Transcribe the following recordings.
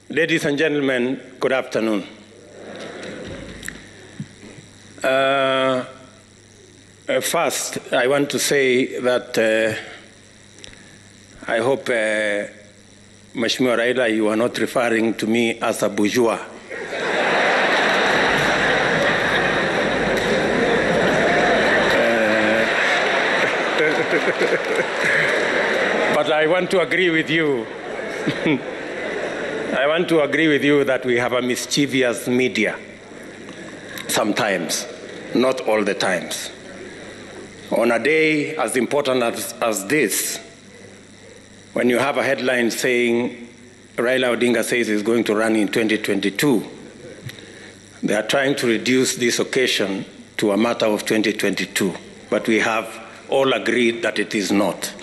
Ladies and gentlemen, good afternoon. First, I want to say that I hope, Mheshimiwa Raila, you are not referring to me as a bourgeois. But I want to agree with you. I want to agree with you that we have a mischievous media sometimes, not all the times. On a day as important as this, when you have a headline saying Raila Odinga says he's going to run in 2022, they are trying to reduce this occasion to a matter of 2022, but we have all agreed that it is not.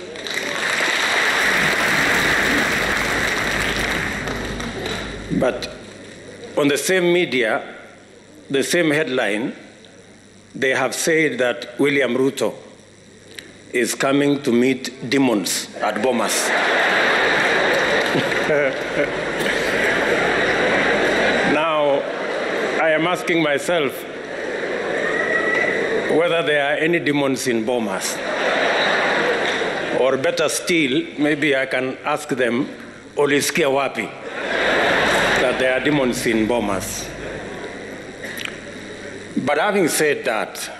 But on the same media, the same headline, they have said that William Ruto is coming to meet demons at Bomas. Now, I am asking myself whether there are any demons in Bomas. Or better still, maybe I can ask them, Olisikia wapi? That there are demons in Bomas. But having said that,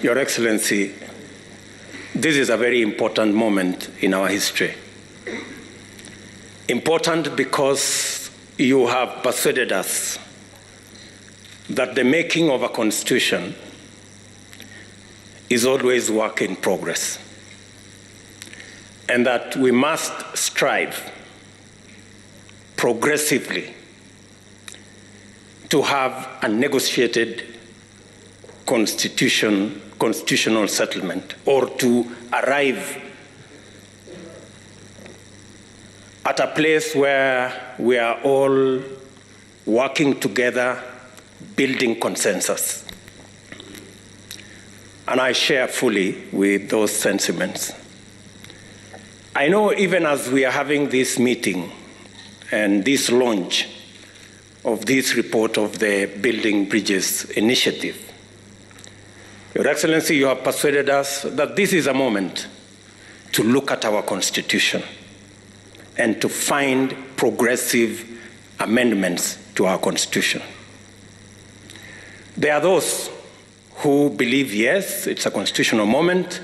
Your Excellency, this is a very important moment in our history. Important because you have persuaded us that the making of a constitution is always work in progress, and that we must strive progressively to have a negotiated constitutional settlement, or to arrive at a place where we are all working together, building consensus. And I share fully with those sentiments. I know even as we are having this meeting and this launch of this report of the Building Bridges initiative, Your Excellency, you have persuaded us that this is a moment to look at our Constitution and to find progressive amendments to our Constitution. There are those who believe, yes, it's a constitutional moment,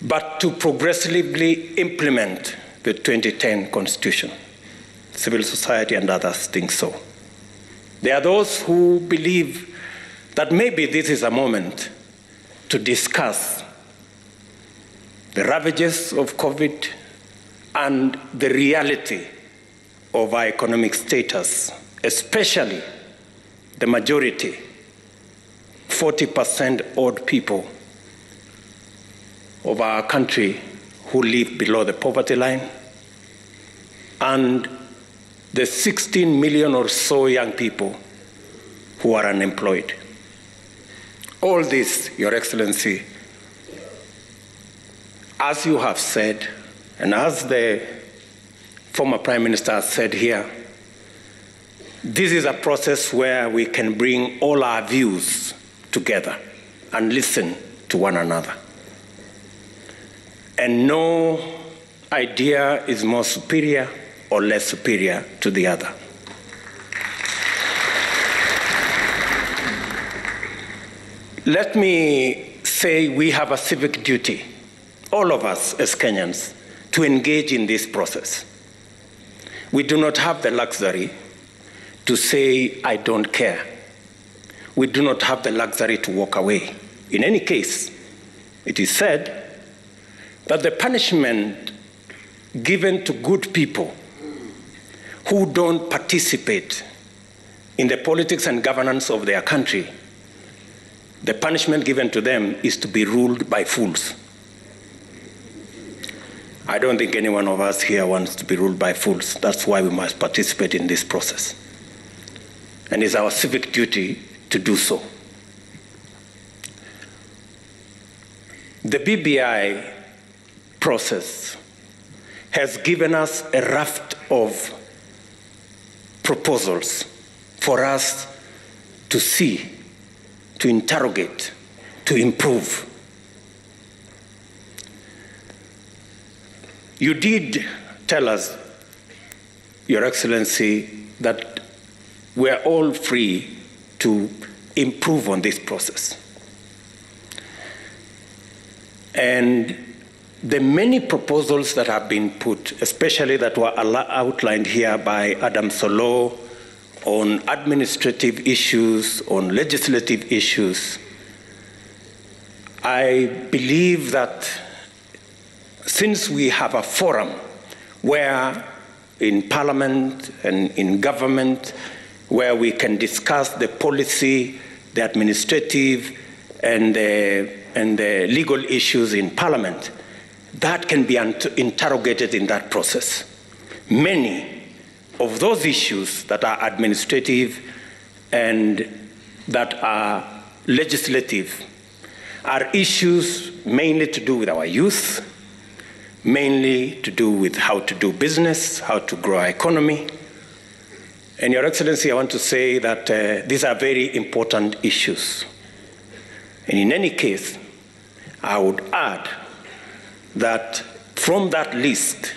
but to progressively implement the 2010 Constitution. Civil society and others think so. There are those who believe that maybe this is a moment to discuss the ravages of COVID and the reality of our economic status, especially the majority, 40% odd people of our country who live below the poverty line, and the 16 million or so young people who are unemployed. All this, Your Excellency, as you have said, and as the former Prime Minister has said here, this is a process where we can bring all our views together and listen to one another. And no idea is more superior or less superior to the other. Let me say we have a civic duty, all of us as Kenyans, to engage in this process. We do not have the luxury to say, I don't care. We do not have the luxury to walk away. In any case, it is said that the punishment given to good people who don't participate in the politics and governance of their country, the punishment given to them is to be ruled by fools. I don't think any one of us here wants to be ruled by fools. That's why we must participate in this process. And it's our civic duty to do so. The BBI process has given us a raft of proposals for us to see, to interrogate, to improve. You did tell us, Your Excellency, that we're all free to improve on this process. And the many proposals that have been put, especially that were outlined here by Adam Solo on administrative issues, on legislative issues, I believe that since we have a forum where in Parliament and in government, where we can discuss the policy, the administrative, and the legal issues in Parliament, that can be interrogated in that process. Many of those issues that are administrative and that are legislative are issues mainly to do with our youth, mainly to do with how to do business, how to grow our economy. And Your Excellency, I want to say that these are very important issues. And in any case, I would add that from that list,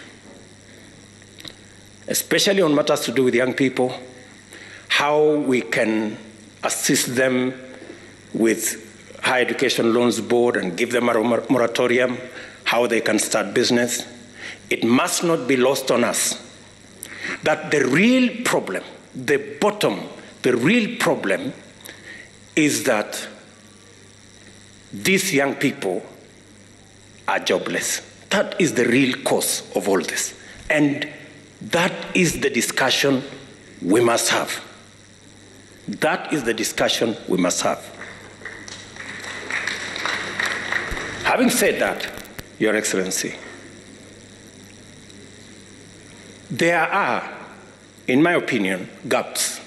especially on matters to do with young people, how we can assist them with Higher Education Loans Board and give them a moratorium, how they can start business, it must not be lost on us that the real problem, the real problem is that these young people are jobless. That is the real cause of all this. And that is the discussion we must have. That is the discussion we must have. Having said that, Your Excellency, there are, in my opinion, gaps.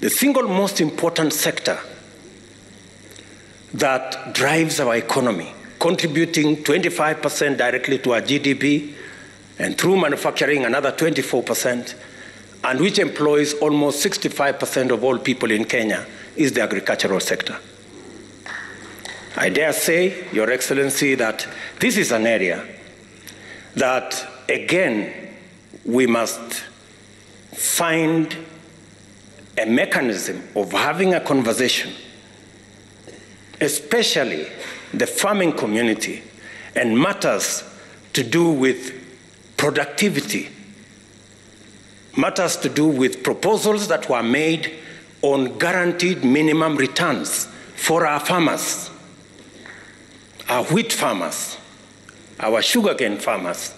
The single most important sector that drives our economy, contributing 25% directly to our GDP, and through manufacturing another 24%, and which employs almost 65% of all people in Kenya, is the agricultural sector. I dare say, Your Excellency, that this is an area that, again, we must find a mechanism of having a conversation, especially the farming community, and matters to do with productivity, matters to do with proposals that were made on guaranteed minimum returns for our farmers, our wheat farmers, our sugarcane farmers,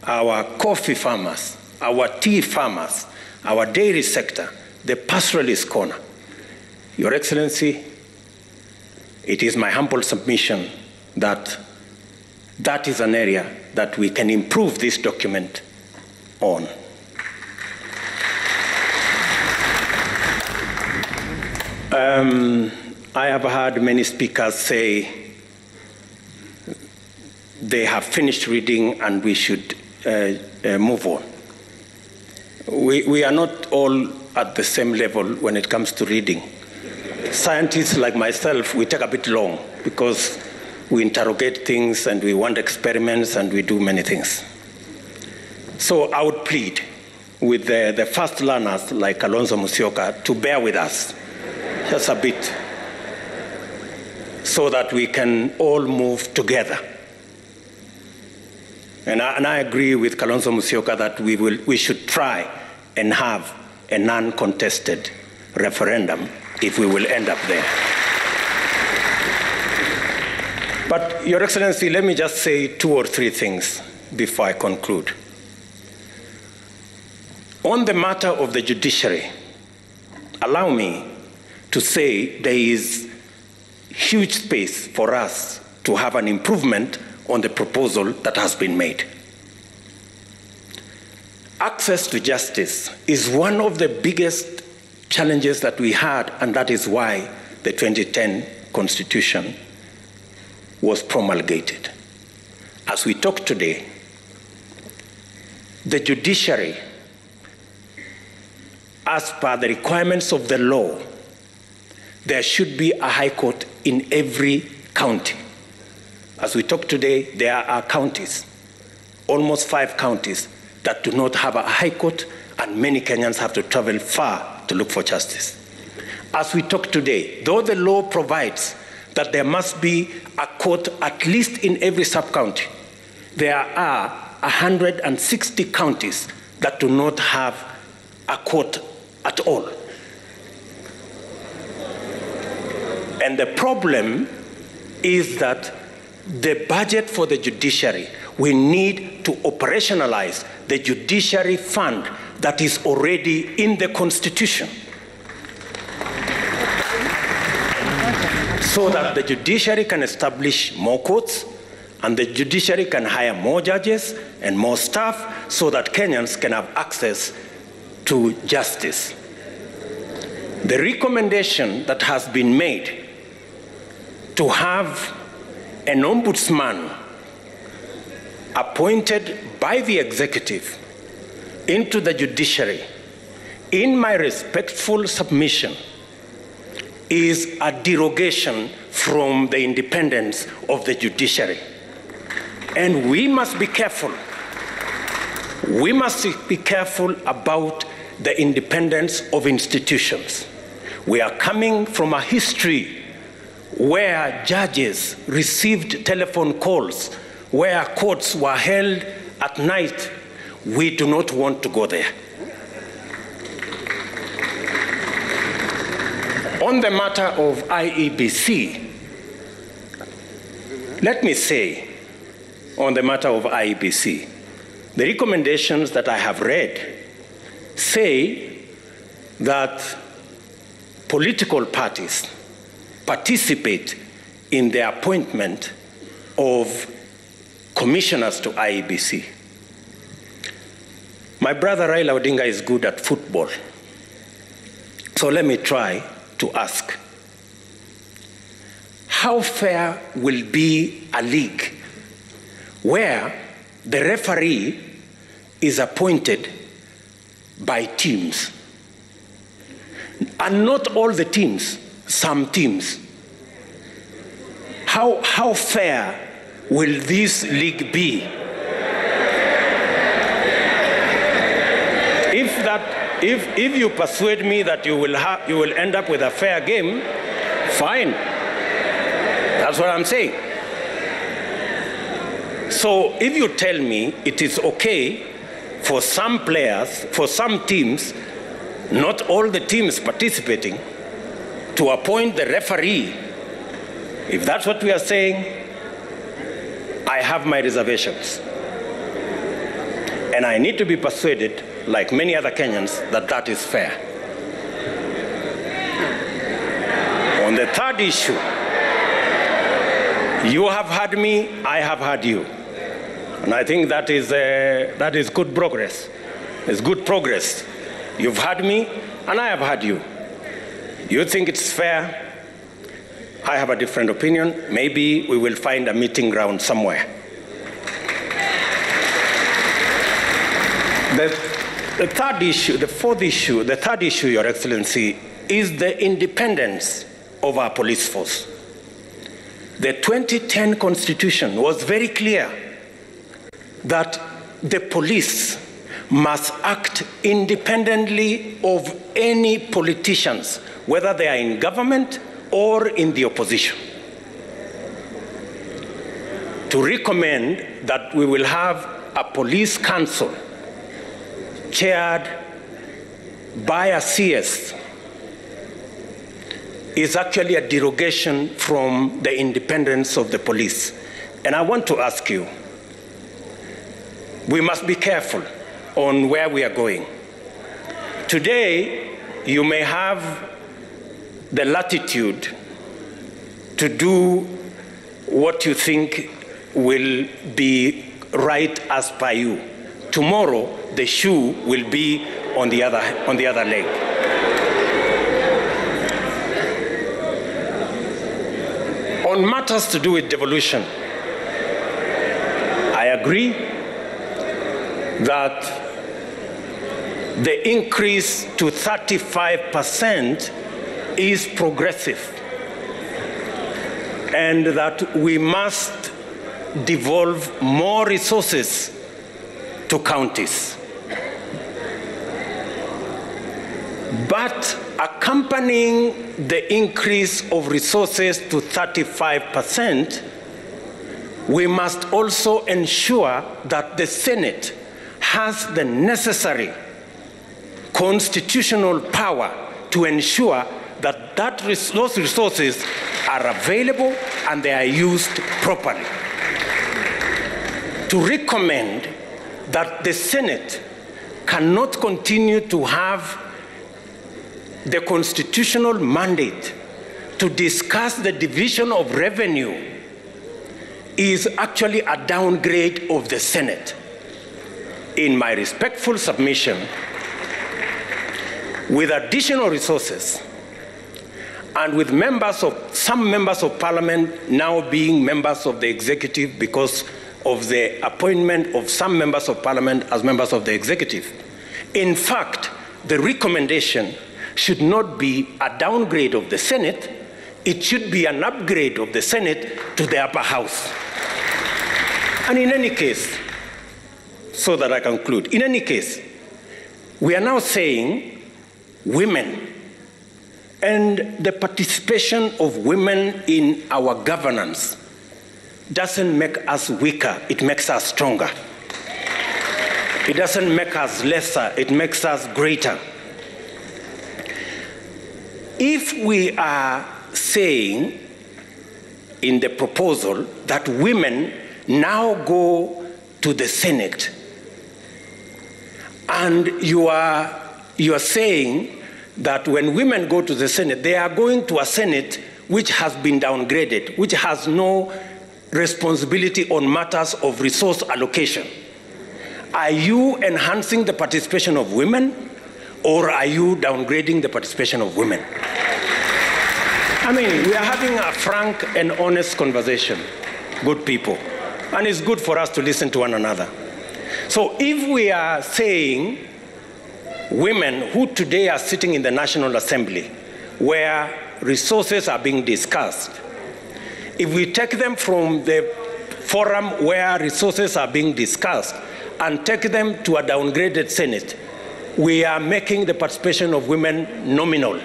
our coffee farmers, our tea farmers, our dairy sector, the pastoralist corner. Your Excellency, it is my humble submission that that is an area that we can improve this document on. I have heard many speakers say they have finished reading and we should move on. We are not all at the same level when it comes to reading. Scientists like myself, we take a bit long because we interrogate things and we want experiments and we do many things. So I would plead with the fast learners like Kalonzo Musyoka to bear with us just a bit so that we can all move together. And I agree with Kalonzo Musyoka that we should try and have a non-contested referendum if we will end up there. But, Your Excellency, let me just say 2 or 3 things before I conclude. On the matter of the judiciary, allow me to say there is huge space for us to have an improvement on the proposal that has been made. Access to justice is one of the biggest challenges that we had, and that is why the 2010 Constitution was promulgated. As we talk today, the judiciary as per the requirements of the law, there should be a high court in every county. As we talk today, there are counties, almost 5 counties, that do not have a high court, and many Kenyans have to travel far to look for justice. As we talk today, though the law provides that there must be a court at least in every sub-county, there are 160 counties that do not have a court at all. And the problem is that the budget for the judiciary, we need to operationalize the judiciary fund that is already in the Constitution, so that the judiciary can establish more courts and the judiciary can hire more judges and more staff so that Kenyans can have access to justice. The recommendation that has been made to have an ombudsman appointed by the executive into the judiciary, in my respectful submission, is a derogation from the independence of the judiciary. And we must be careful. We must be careful about the independence of institutions. We are coming from a history where judges received telephone calls, where courts were held at night. We do not want to go there. On the matter of IEBC, let me say, on the matter of IEBC, the recommendations that I have read say that political parties participate in the appointment of commissioners to IEBC. My brother Raila Odinga is good at football. So let me try to ask, how fair will be a league where the referee is appointed by teams? And not all the teams, some teams. How fair will this league be? If you persuade me that you will end up with a fair game, fine. That's what I'm saying. So if you tell me it is okay for some players, for some teams, not all the teams participating, to appoint the referee, if that's what we are saying, I have my reservations. And I need to be persuaded, like many other Kenyans, that that is fair. On the third issue, you have heard me, I have heard you. And I think that is good progress. It's good progress. You've heard me, and I have heard you. You think it's fair? I have a different opinion. Maybe we will find a meeting ground somewhere. The third issue, the third issue, Your Excellency, is the independence of our police force. The 2010 Constitution was very clear that the police must act independently of any politicians, whether they are in government or in the opposition. To recommend that we will have a police council chaired by a CS is actually a derogation from the independence of the police. And I want to ask you, we must be careful on where we are going. Today, you may have the latitude to do what you think will be right as per you. Tomorrow, the shoe will be on the other leg. On matters to do with devolution, I agree that the increase to 35% is progressive, and that we must devolve more resources to counties. But accompanying the increase of resources to 35%, we must also ensure that the Senate has the necessary constitutional power to ensure that those resources are available and they are used properly. To recommend that the Senate cannot continue to have the constitutional mandate to discuss the division of revenue is actually a downgrade of the Senate. In my respectful submission, with additional resources and with some members of parliament now being members of the executive because of the appointment of some members of parliament as members of the executive, in fact, the recommendation should not be a downgrade of the Senate, it should be an upgrade of the Senate to the upper house. And in any case, so that I conclude, in any case, we are now saying women and the participation of women in our governance doesn't make us weaker, it makes us stronger. It doesn't make us lesser, it makes us greater. If we are saying in the proposal that women now go to the Senate, and you are saying that when women go to the Senate, they are going to a Senate which has been downgraded, which has no responsibility on matters of resource allocation. Are you enhancing the participation of women, or are you downgrading the participation of women? I mean, we are having a frank and honest conversation, good people, and it's good for us to listen to one another. So if we are saying women who today are sitting in the National Assembly, where resources are being discussed, if we take them from the forum where resources are being discussed and take them to a downgraded Senate, we are making the participation of women nominal.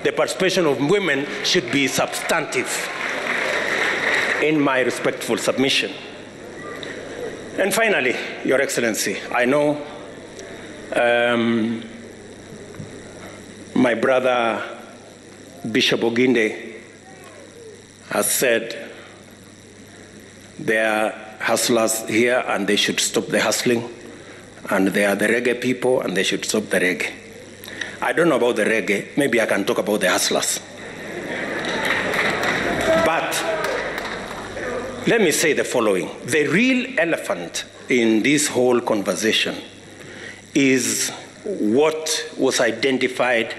The participation of women should be substantive, in my respectful submission. And finally, Your Excellency, I know my brother Bishop Oginde has said there are hustlers here and they should stop the hustling, and they are the reggae people and they should stop the reggae. I don't know about the reggae, maybe I can talk about the hustlers. But let me say the following. The real elephant in this whole conversation is what was identified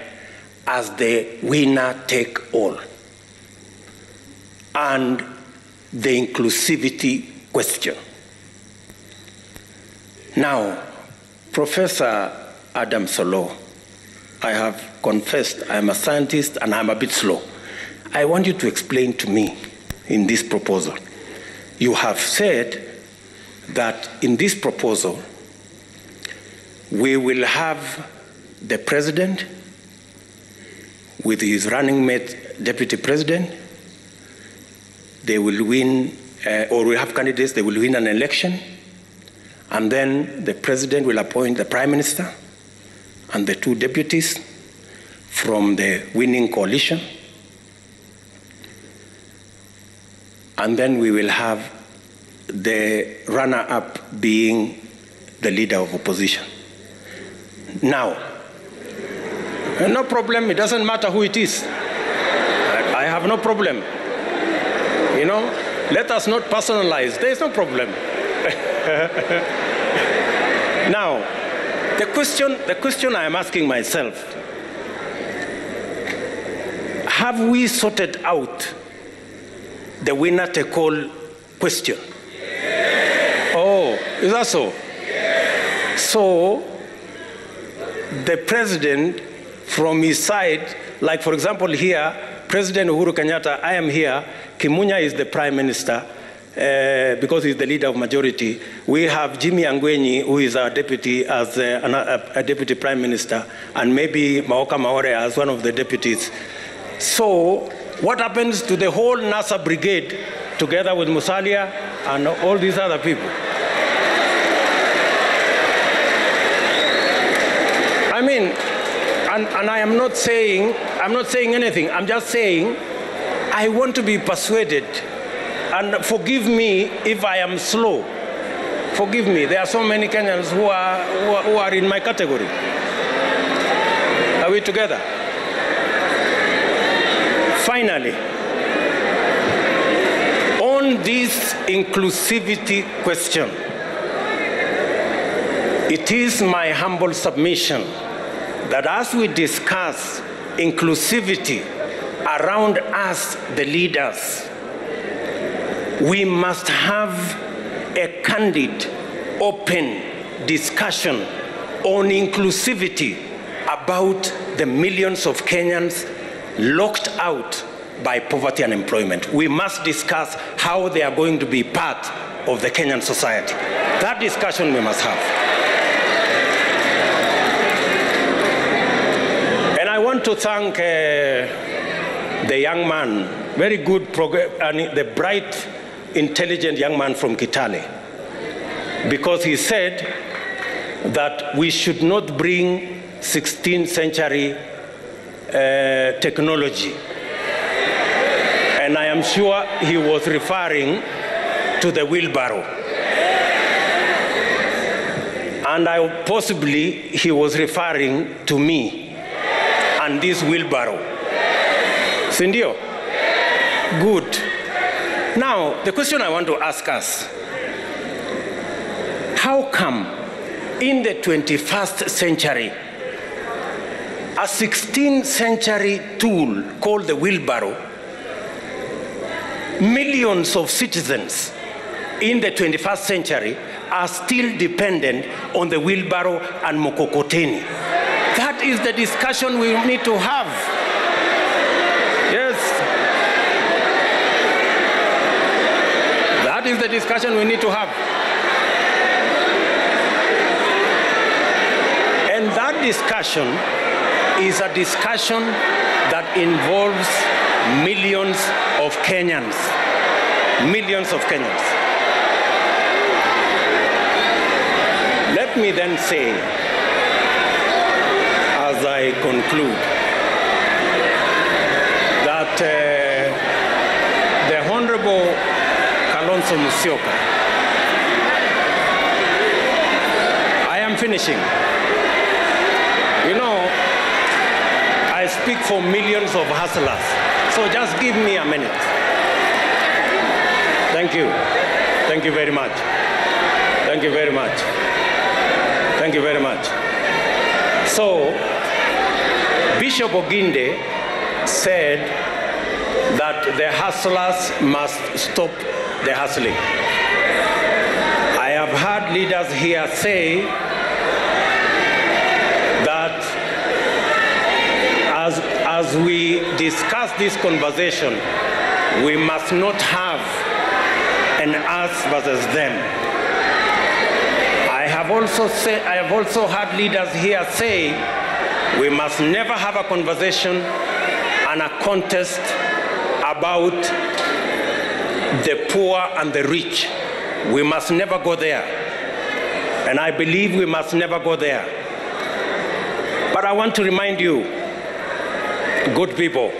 as the winner-take-all and the inclusivity question. Now, Professor Adam Solo, I have confessed I'm a scientist and I'm a bit slow. I want you to explain to me in this proposal. You have said that in this proposal, we will have the president with his running mate, deputy president. They will win, or we have candidates, they will win an election, and then the president will appoint the prime minister and the two deputies from the winning coalition. And then we will have the runner-up being the leader of opposition. Now, no problem, it doesn't matter who it is. I have no problem. You know, let us not personalize, there's no problem. Now, the question I am asking myself, have we sorted out the winner-take-all question? Yes. Oh, is that so? Yes. So, the president from his side, like for example here, President Uhuru Kenyatta, I am here, Kimunya is the prime minister, because he's the leader of majority. We have Jimmy Angwenyi, who is our deputy as a deputy prime minister, and maybe Maoka Maore as one of the deputies. So what happens to the whole NASA brigade together with Musalia and all these other people? I mean, and I am not saying anything. I'm just saying I want to be persuaded. And forgive me if I am slow. Forgive me. There are so many Kenyans who are in my category. Are we together? Finally, on this inclusivity question, it is my humble submission that as we discuss inclusivity around us, the leaders, we must have a candid, open discussion on inclusivity about the millions of Kenyans locked out by poverty and unemployment. We must discuss how they are going to be part of the Kenyan society. That discussion we must have. And I want to thank the young man, very good, and the bright, intelligent young man from Kitale, because he said that we should not bring 16th century technology. And I am sure he was referring to the wheelbarrow. And possibly he was referring to me and this wheelbarrow. Sindio? Good. Now, the question I want to ask us, how come in the 21st century, a 16th century tool called the wheelbarrow, millions of citizens in the 21st century are still dependent on the wheelbarrow and mokokoteni? That is the discussion we need to have. Yes. That is the discussion we need to have. And that discussion is a discussion that involves millions of Kenyans. Millions of Kenyans. Let me then say, as I conclude, that the Honorable Kalonzo Musyoka, I am finishing. You know, I speak for millions of hustlers, so just give me a minute. Thank you. Thank you very much. Thank you very much. Thank you very much. So, Bishop Oginde said that the hustlers must stop the hustling. I have heard leaders here say that as we discuss this conversation, we must not have an us versus them. I have also heard leaders here say we must never have a conversation and a contest about the poor and the rich. We must never go there. And I believe we must never go there. But I want to remind you, good people,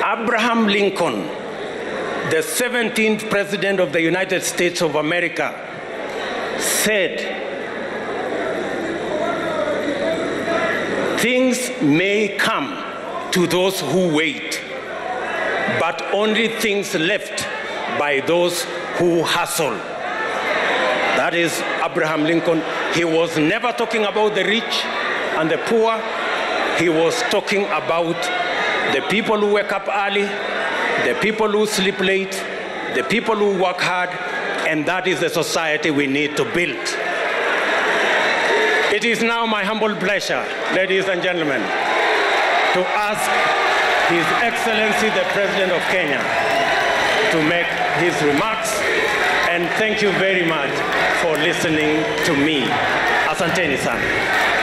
Abraham Lincoln, the 17th President of the United States of America, said, things may come to those who wait, but only things left by those who hustle. That is Abraham Lincoln. He was never talking about the rich and the poor. He was talking about the people who wake up early, the people who sleep late, the people who work hard, and that is the society we need to build. It is now my humble pleasure, ladies and gentlemen, to ask His Excellency the President of Kenya to make his remarks, and thank you very much for listening to me. Asanteni sana.